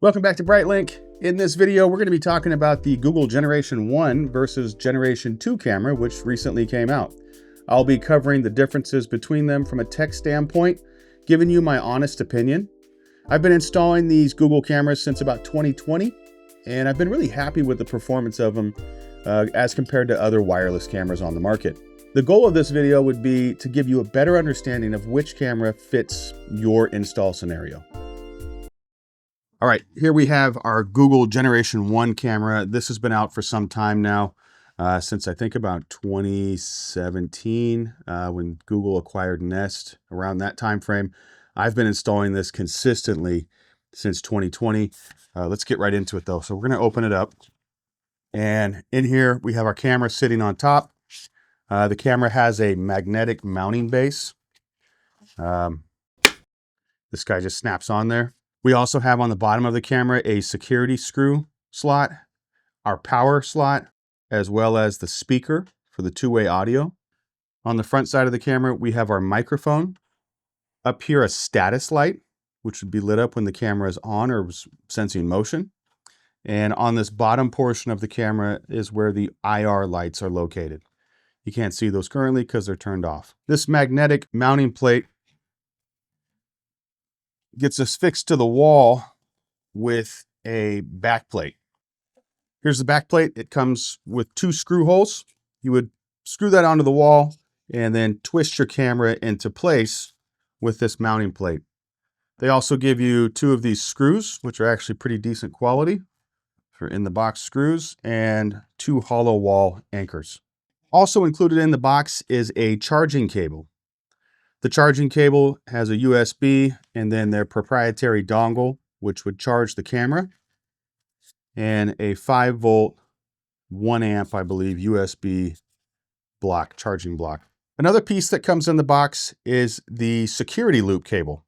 Welcome back to BrightLink. In this video, we're going to be talking about the Google Generation 1 versus Generation 2 camera, which recently came out. I'll be covering the differences between them from a tech standpoint, giving you my honest opinion. I've been installing these Google cameras since about 2020, and I've been really happy with the performance of them as compared to other wireless cameras on the market. The goal of this video would be to give you a better understanding of which camera fits your install scenario. All right, here we have our Google Generation 1 camera. This has been out for some time now, since I think about 2017, when Google acquired Nest. Around that time frame, I've been installing this consistently since 2020. Let's get right into it though. So we're gonna open it up. And in here, we have our camera sitting on top. The camera has a magnetic mounting base. This guy just snaps on there. We also have on the bottom of the camera a security screw slot, our power slot, as well as the speaker for the two-way audio. On the front side of the camera, we have our microphone. Up here, a status light, which would be lit up when the camera is on or sensing motion. And on this bottom portion of the camera is where the IR lights are located. You can't see those currently because they're turned off. This magnetic mounting plate gets us fixed to the wall with a back plate. Here's the back plate. It comes with two screw holes. You would screw that onto the wall and then twist your camera into place with this mounting plate. They also give you two of these screws, which are actually pretty decent quality for in-the-box screws, and two hollow wall anchors. Also included in the box is a charging cable. The charging cable has a USB and then their proprietary dongle, which would charge the camera, and a 5-volt, 1 amp, I believe, USB block, charging block. Another piece that comes in the box is the security loop cable.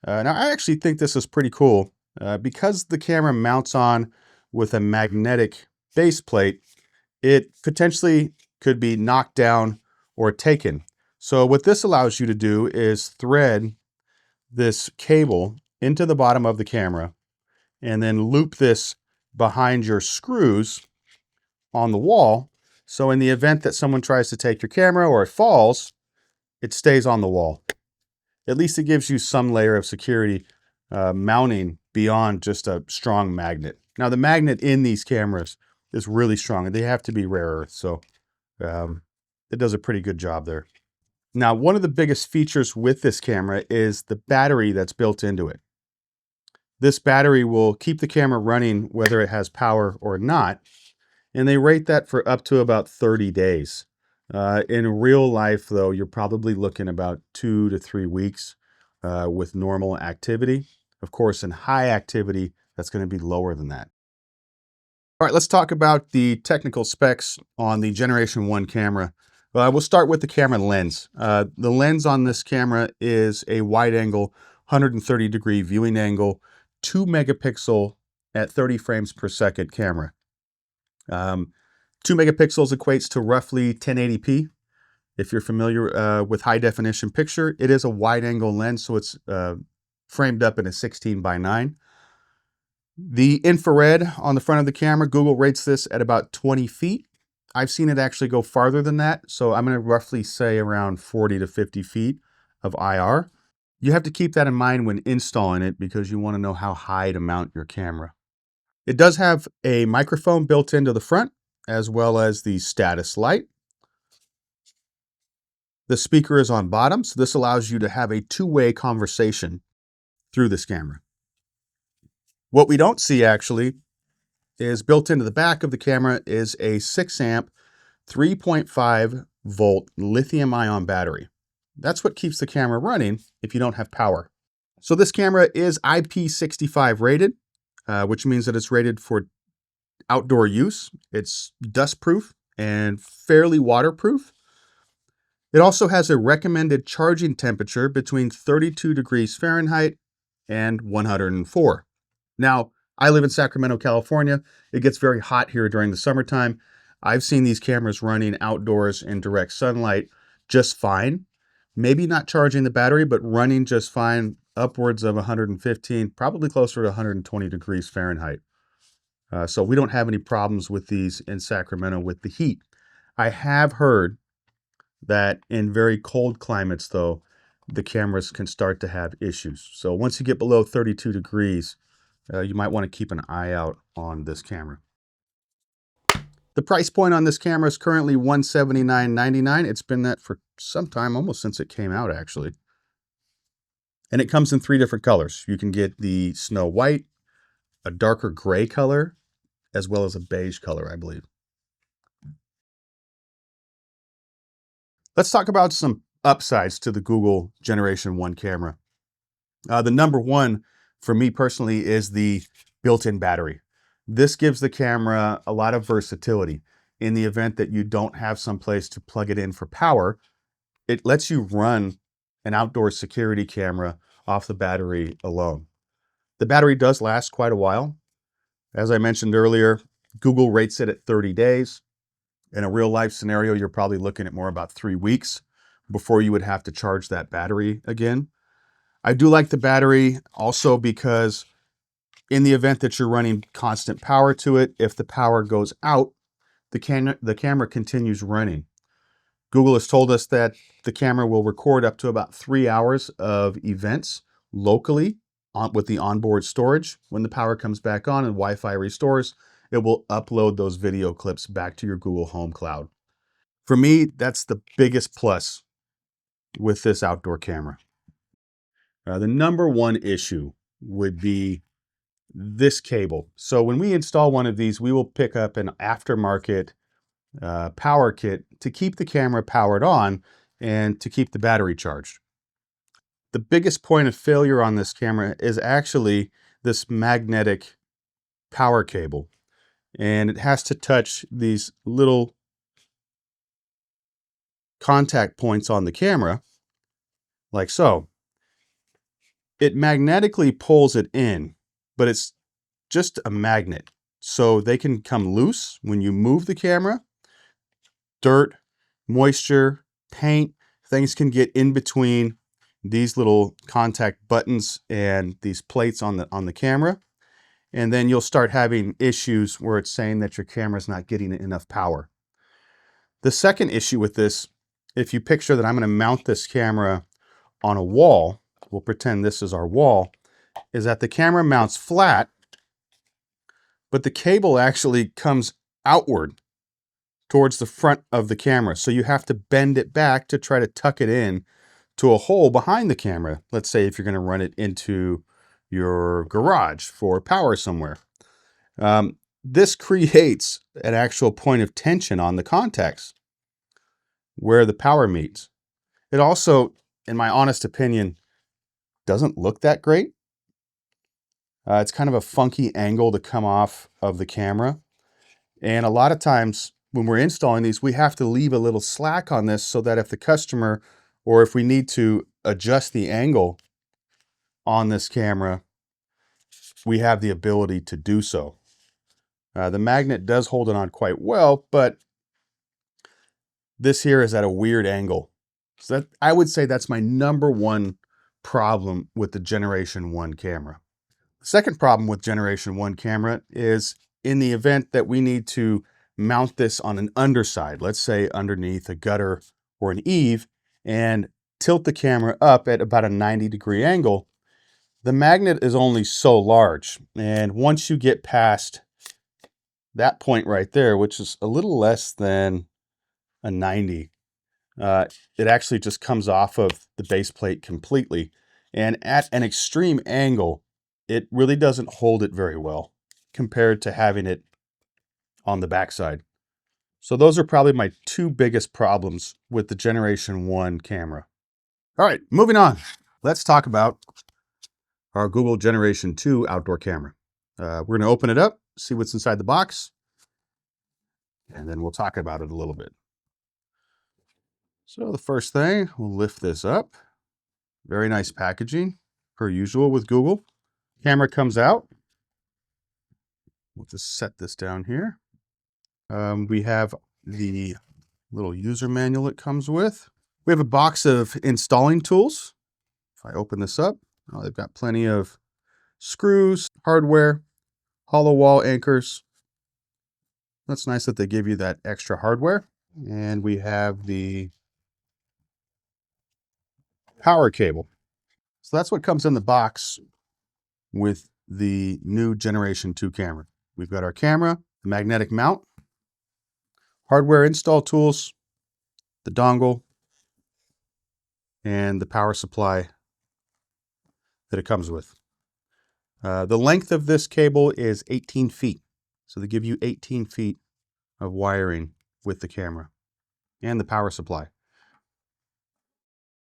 Now, I actually think this is pretty cool because the camera mounts on with a magnetic base plate. It potentially could be knocked down or taken. So what this allows you to do is thread this cable into the bottom of the camera and then loop this behind your screws on the wall. So in the event that someone tries to take your camera or it falls, it stays on the wall. At least it gives you some layer of security mounting beyond just a strong magnet. Now the magnet in these cameras is really strong and they have to be rare earth. So it does a pretty good job there. Now, one of the biggest features with this camera is the battery that's built into it. This battery will keep the camera running whether it has power or not, and they rate that for up to about 30 days. In real life, though, you're probably looking about 2 to 3 weeks with normal activity. Of course, in high activity, that's going to be lower than that. All right, let's talk about the technical specs on the Generation 1 camera. We'll start with the camera lens. The lens on this camera is a wide angle, 130-degree viewing angle, 2 megapixel at 30 frames per second camera. 2 megapixels equates to roughly 1080p. If you're familiar with high definition picture, it is a wide angle lens, so it's framed up in a 16:9. The infrared on the front of the camera, Google rates this at about 20 feet. I've seen it actually go farther than that, so I'm going to roughly say around 40 to 50 feet of IR. You have to keep that in mind when installing it because you want to know how high to mount your camera. It does have a microphone built into the front, as well as the status light. The speaker is on bottom, so this allows you to have a two-way conversation through this camera. What we don't see actually is built into the back of the camera is a 6 amp, 3.5 volt lithium ion battery. That's what keeps the camera running if you don't have power. So this camera is IP65 rated, which means that it's rated for outdoor use. It's dust proof and fairly waterproof. It also has a recommended charging temperature between 32 degrees Fahrenheit and 104. Now, I live in Sacramento, California. It gets very hot here during the summertime. I've seen these cameras running outdoors in direct sunlight just fine. Maybe not charging the battery, but running just fine upwards of 115, probably closer to 120 degrees Fahrenheit. So we don't have any problems with these in Sacramento with the heat. I have heard that in very cold climates, though, the cameras can start to have issues. So once you get below 32 degrees, you might want to keep an eye out on this camera. The price point on this camera is currently $179.99. It's been that for some time, almost since it came out, actually. And it comes in 3 different colors. You can get the snow white, a darker gray color, as well as a beige color, I believe. Let's talk about some upsides to the Google Generation 1 camera. The number one for me personally is the built-in battery. This gives the camera a lot of versatility. In the event that you don't have some place to plug it in for power, it lets you run an outdoor security camera off the battery alone. The battery does last quite a while. As I mentioned earlier, Google rates it at 30 days. In a real life scenario, you're probably looking at more about 3 weeks before you would have to charge that battery again. I do like the battery also because in the event that you're running constant power to it, if the power goes out, the camera continues running. Google has told us that the camera will record up to about 3 hours of events locally with the onboard storage. When the power comes back on and Wi-Fi restores, it will upload those video clips back to your Google Home Cloud. For me, that's the biggest plus with this outdoor camera. The number one issue would be this cable. So when we install one of these, we will pick up an aftermarket power kit to keep the camera powered on and to keep the battery charged. The biggest point of failure on this camera is actually this magnetic power cable. And it has to touch these little contact points on the camera, like so. It magnetically pulls it in, but it's just a magnet. So they can come loose when you move the camera. Dirt, moisture, paint, things can get in between these little contact buttons and these plates on the camera. And then you'll start having issues where it's saying that your camera's not getting enough power. The second issue with this, if you picture that I'm going to mount this camera on a wall, we'll pretend this is our wall, is that the camera mounts flat, but the cable actually comes outward towards the front of the camera. So you have to bend it back to try to tuck it in to a hole behind the camera. Let's say if you're going to run it into your garage for power somewhere. This creates an actual point of tension on the contacts where the power meets. It also, in my honest opinion, doesn't look that great. It's kind of a funky angle to come off of the camera. And a lot of times when we're installing these, we have to leave a little slack on this so that if the customer, or if we need to adjust the angle on this camera, we have the ability to do so. The magnet does hold it on quite well, but this here is at a weird angle. So I would say that's my number one problem with the Generation 1 camera. The second problem with Generation 1 camera is in the event that we need to mount this on an underside, let's say underneath a gutter or an eave, and tilt the camera up at about a 90-degree angle, the magnet is only so large. And once you get past that point right there, which is a little less than a 90, it actually just comes off of the base plate completely. And at an extreme angle, it really doesn't hold it very well compared to having it on the backside. So those are probably my 2 biggest problems with the Generation 1 camera. All right, moving on. Let's talk about our Google Generation 2 outdoor camera. We're going to open it up, see what's inside the box, and then we'll talk about it a little bit. So the first thing, we'll lift this up. Very nice packaging, per usual with Google. Camera comes out. We'll just set this down here. We have the little user manual it comes with. We have a box of installing tools. If I open this up, They've got plenty of screws, hardware, hollow wall anchors. That's nice that they give you that extra hardware. And we have the power cable. So that's what comes in the box with the new Generation 2 camera. We've got our camera, the magnetic mount, hardware install tools, the dongle, and the power supply that it comes with. The length of this cable is 18 feet. So they give you 18 feet of wiring with the camera and the power supply.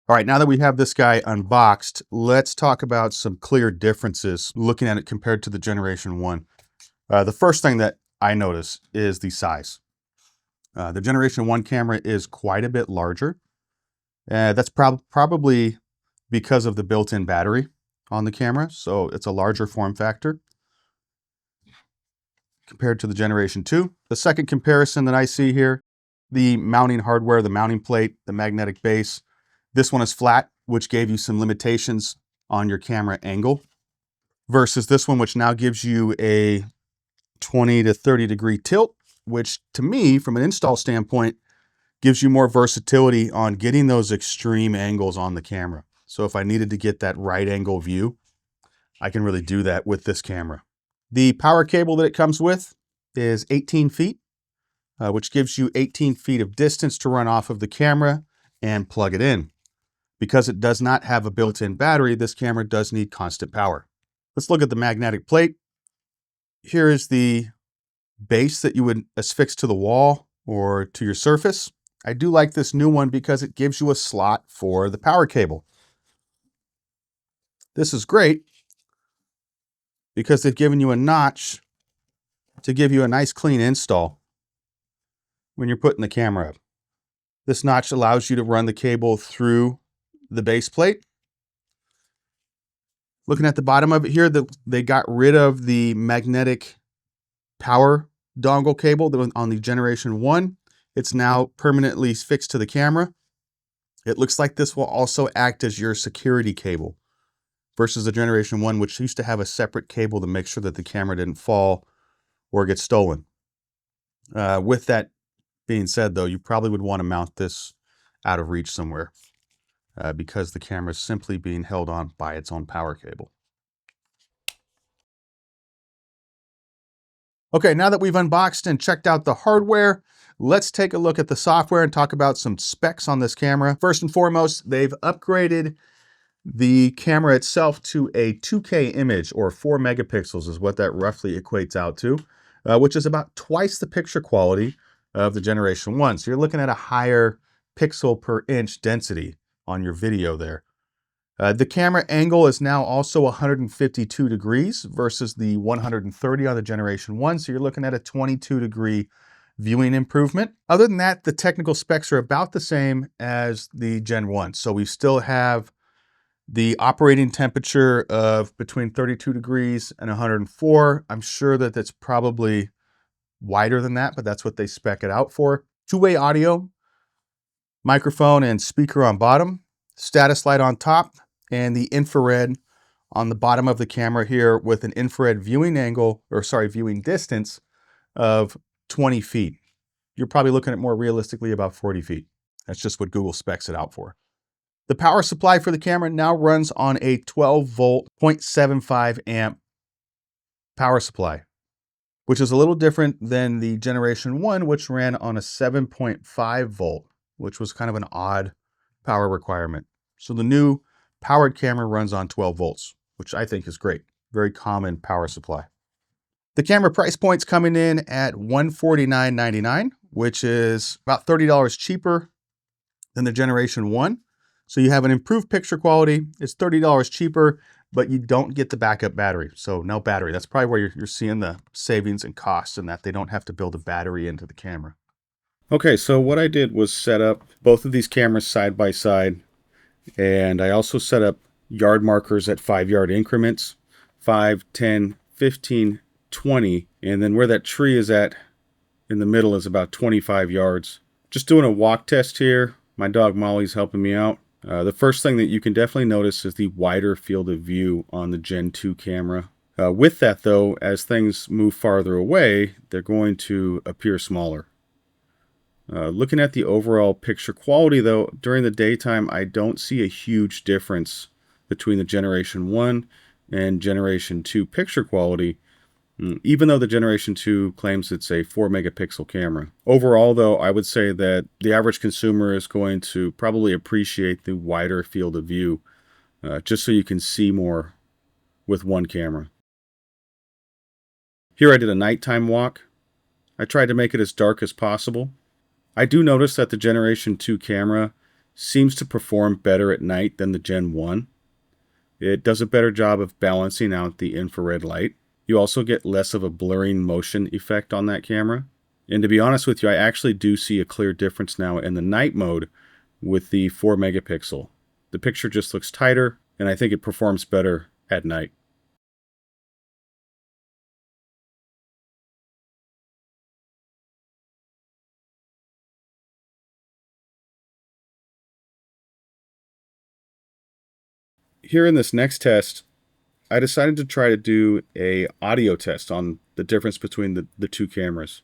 All right, now that we have this guy unboxed, let's talk about some clear differences looking at it compared to the Generation 1. The first thing that I notice is the size. The Generation 1 camera is quite a bit larger. That's probably because of the built-in battery on the camera, so it's a larger form factor compared to the Generation 2. The second comparison that I see here, the mounting hardware, the mounting plate, the magnetic base. This one is flat, which gave you some limitations on your camera angle, versus this one, which now gives you a 20 to 30 degree tilt, which to me, from an install standpoint, gives you more versatility on getting those extreme angles on the camera. So if I needed to get that right angle view, I can really do that with this camera. The power cable that it comes with is 18 feet, which gives you 18 feet of distance to run off of the camera and plug it in. Because it does not have a built-in battery, this camera does need constant power. Let's look at the magnetic plate. Here is the base that you would affix to the wall or to your surface. I do like this new one because it gives you a slot for the power cable. This is great because they've given you a notch to give you a nice clean install when you're putting the camera up. This notch allows you to run the cable through the base plate. Looking at the bottom of it here, they got rid of the magnetic power dongle cable on the Generation 1. It's now permanently fixed to the camera. It looks like this will also act as your security cable versus the Generation 1, which used to have a separate cable to make sure that the camera didn't fall or get stolen. With that being said, though, you probably would want to mount this out of reach somewhere because the camera is simply being held on by its own power cable. Okay, now that we've unboxed and checked out the hardware, let's take a look at the software and talk about some specs on this camera. First and foremost, they've upgraded the camera itself to a 2K image, or 4 megapixels is what that roughly equates out to, which is about twice the picture quality of the Generation 1. So you're looking at a higher pixel per inch density on your video there. The camera angle is now also 152 degrees versus the 130 on the Generation 1. So you're looking at a 22 degree viewing improvement. Other than that, the technical specs are about the same as the Gen 1. So we still have the operating temperature of between 32 degrees and 104. I'm sure that that's probably wider than that, but that's what they spec it out for. Two-way audio, microphone and speaker on bottom, status light on top, and the infrared on the bottom of the camera here with an infrared viewing angle, or sorry, viewing distance of 20 feet. You're probably looking at more realistically about 40 feet. That's just what Google specs it out for. The power supply for the camera now runs on a 12 volt, 0.75 amp power supply, which is a little different than the Generation 1, which ran on a 7.5 volt, which was kind of an odd power requirement. So the new powered camera runs on 12 volts, which I think is great. Very common power supply. The camera price point's coming in at $149.99, which is about $30 cheaper than the Generation 1. So you have an improved picture quality. It's $30 cheaper, but you don't get the backup battery. So no battery. That's probably where you're seeing the savings and costs, and that they don't have to build a battery into the camera. Okay, so what I did was set up both of these cameras side by side, and I also set up yard markers at 5-yard increments, 5, 10, 15, 20, and then where that tree is at in the middle is about 25 yards. Just doing a walk test here. My dog Molly's helping me out. The first thing that you can definitely notice is the wider field of view on the Gen 2 camera. With that though, as things move farther away, they're going to appear smaller. Looking at the overall picture quality though, during the daytime, I don't see a huge difference between the Generation 1 and Generation 2 picture quality, even though the Generation 2 claims it's a 4 megapixel camera. Overall though, I would say that the average consumer is going to probably appreciate the wider field of view, just so you can see more with one camera. Here I did a nighttime walk. I tried to make it as dark as possible. I do notice that the Generation 2 camera seems to perform better at night than the Gen 1. It does a better job of balancing out the infrared light. You also get less of a blurring motion effect on that camera. And to be honest with you, I actually do see a clear difference now in the night mode with the 4 megapixel. The picture just looks tighter, and I think it performs better at night. Here in this next test, I decided to try to do an audio test on the difference between the two cameras.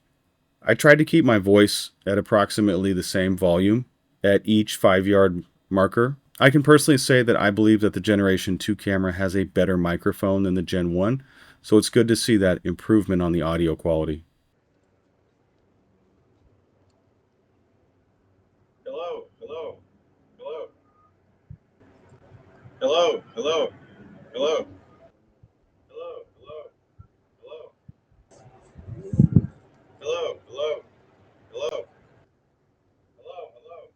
I tried to keep my voice at approximately the same volume at each 5-yard marker. I can personally say that I believe that the Generation 2 camera has a better microphone than the Gen 1, so it's good to see that improvement on the audio quality. Hello, hello, hello. Hello, hello, hello. Hello, hello, hello. Hello, hello, hello. Hello, hello,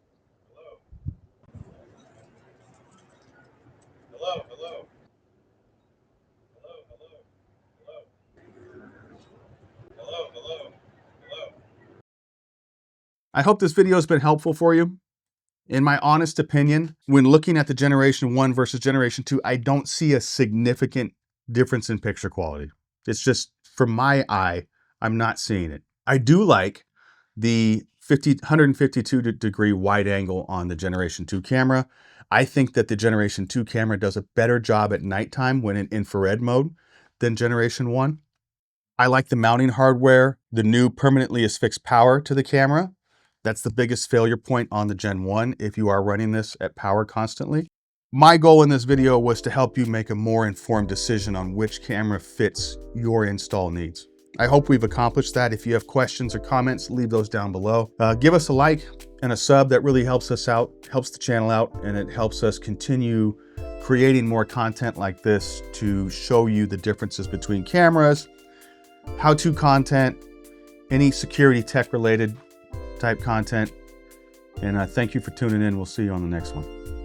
hello. Hello, hello. Hello, hello, hello. Hello, hello, hello. I hope this video has been helpful for you. In my honest opinion, when looking at the Generation 1 versus Generation 2, I don't see a significant difference in picture quality. It's just, from my eye, I'm not seeing it. I do like the 152-degree wide angle on the Generation 2 camera. I think that the Generation 2 camera does a better job at nighttime when in infrared mode than Generation 1. I like the mounting hardware, the new permanently affixed power to the camera. That's the biggest failure point on the Gen 1 if you are running this at power constantly. My goal in this video was to help you make a more informed decision on which camera fits your install needs. I hope we've accomplished that. If you have questions or comments, leave those down below. Give us a like and a sub. That really helps us out, helps the channel out, and it helps us continue creating more content like this to show you the differences between cameras, how-to content, any security tech related type content. And thank you for tuning in. We'll see you on the next one.